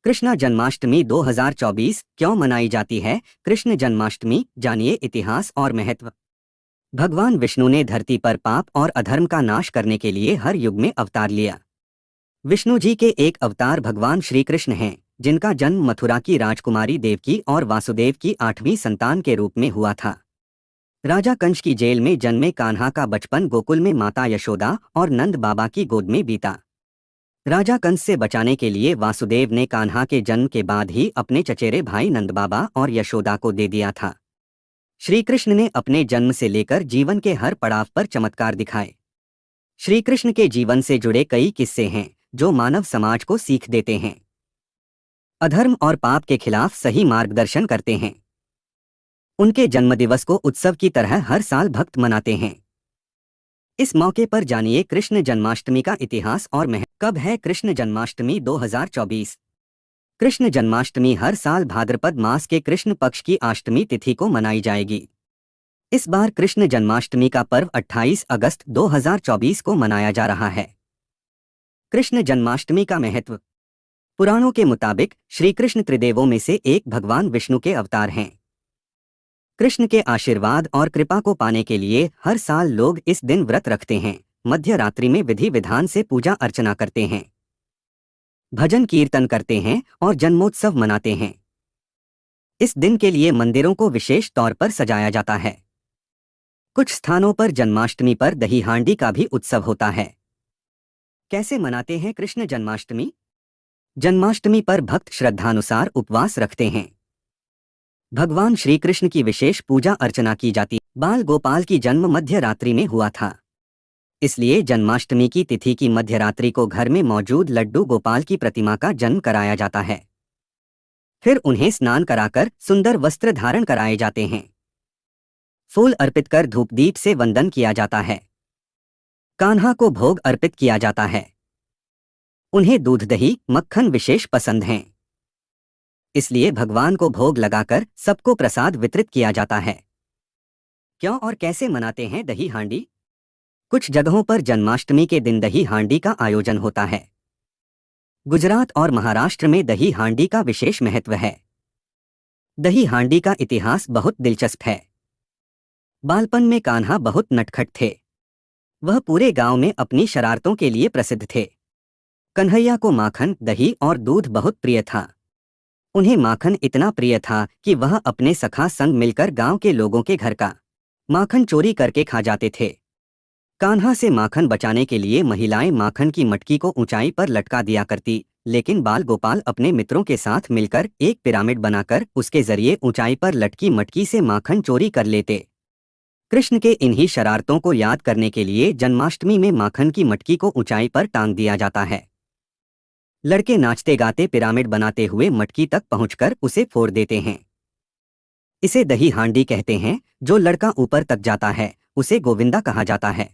कृष्णा जन्माष्टमी 2024 क्यों मनाई जाती है? कृष्ण जन्माष्टमी, जानिए इतिहास और महत्व। भगवान विष्णु ने धरती पर पाप और अधर्म का नाश करने के लिए हर युग में अवतार लिया। विष्णु जी के एक अवतार भगवान श्री कृष्ण हैं, जिनका जन्म मथुरा की राजकुमारी देवकी और वासुदेव की 8वीं संतान के रूप में हुआ था। राजा कंस की जेल में जन्मे कान्हा का बचपन गोकुल में माता यशोदा और नंद बाबा की गोद में बीता। राजा कंस से बचाने के लिए वासुदेव ने कान्हा के जन्म के बाद ही अपने चचेरे भाई नंद बाबा और यशोदा को दे दिया था। श्री कृष्ण ने अपने जन्म से लेकर जीवन के हर पड़ाव पर चमत्कार दिखाए। श्री कृष्ण के जीवन से जुड़े कई किस्से हैं जो मानव समाज को सीख देते हैं, अधर्म और पाप के खिलाफ सही मार्गदर्शन करते हैं। उनके जन्मदिवस को उत्सव की तरह हर साल भक्त मनाते हैं। इस मौके पर जानिए कृष्ण जन्माष्टमी का इतिहास और महत्व। कब है कृष्ण जन्माष्टमी 2024? कृष्ण जन्माष्टमी हर साल भाद्रपद मास के कृष्ण पक्ष की अष्टमी तिथि को मनाई जाएगी। इस बार कृष्ण जन्माष्टमी का पर्व 28 अगस्त 2024 को मनाया जा रहा है। कृष्ण जन्माष्टमी का महत्व। पुराणों के मुताबिक श्री कृष्ण त्रिदेवों में से एक भगवान विष्णु के अवतार हैं। कृष्ण के आशीर्वाद और कृपा को पाने के लिए हर साल लोग इस दिन व्रत रखते हैं, मध्य रात्रि में विधि विधान से पूजा अर्चना करते हैं, भजन कीर्तन करते हैं और जन्मोत्सव मनाते हैं। इस दिन के लिए मंदिरों को विशेष तौर पर सजाया जाता है। कुछ स्थानों पर जन्माष्टमी पर दही हांडी का भी उत्सव होता है। कैसे मनाते हैं कृष्ण जन्माष्टमी? जन्माष्टमी पर भक्त श्रद्धानुसार उपवास रखते हैं। भगवान श्री कृष्ण की विशेष पूजा अर्चना की जाती। बाल गोपाल की जन्म मध्य रात्रि में हुआ था, इसलिए जन्माष्टमी की तिथि की मध्य रात्रि को घर में मौजूद लड्डू गोपाल की प्रतिमा का जन्म कराया जाता है। फिर उन्हें स्नान कराकर सुंदर वस्त्र धारण कराए जाते हैं। फूल अर्पित कर धूप दीप से वंदन किया जाता है। कान्हा को भोग अर्पित किया जाता है। उन्हें दूध दही मक्खन विशेष पसंद हैं, इसलिए भगवान को भोग लगाकर सबको प्रसाद वितरित किया जाता है। क्यों और कैसे मनाते हैं दही हांडी? कुछ जगहों पर जन्माष्टमी के दिन दही हांडी का आयोजन होता है। गुजरात और महाराष्ट्र में दही हांडी का विशेष महत्व है। दही हांडी का इतिहास बहुत दिलचस्प है। बालपन में कान्हा बहुत नटखट थे। वह पूरे गांव में अपनी शरारतों के लिए प्रसिद्ध थे। कन्हैया को माखन, दही और दूध बहुत प्रिय था। उन्हें माखन इतना प्रिय था कि वह अपने सखा संग मिलकर गांव के लोगों के घर का माखन चोरी करके खा जाते थे। कान्हा से माखन बचाने के लिए महिलाएं माखन की मटकी को ऊंचाई पर लटका दिया करती, लेकिन बाल गोपाल अपने मित्रों के साथ मिलकर एक पिरामिड बनाकर उसके जरिए ऊंचाई पर लटकी मटकी से माखन चोरी कर लेते। कृष्ण के इन्हीं शरारतों को याद करने के लिए जन्माष्टमी में माखन की मटकी को ऊंचाई पर टांग दिया जाता है। लड़के नाचते गाते पिरामिड बनाते हुए मटकी तक पहुंचकर उसे फोड़ देते हैं। इसे दही हांडी कहते हैं। जो लड़का ऊपर तक जाता है उसे गोविंदा कहा जाता है।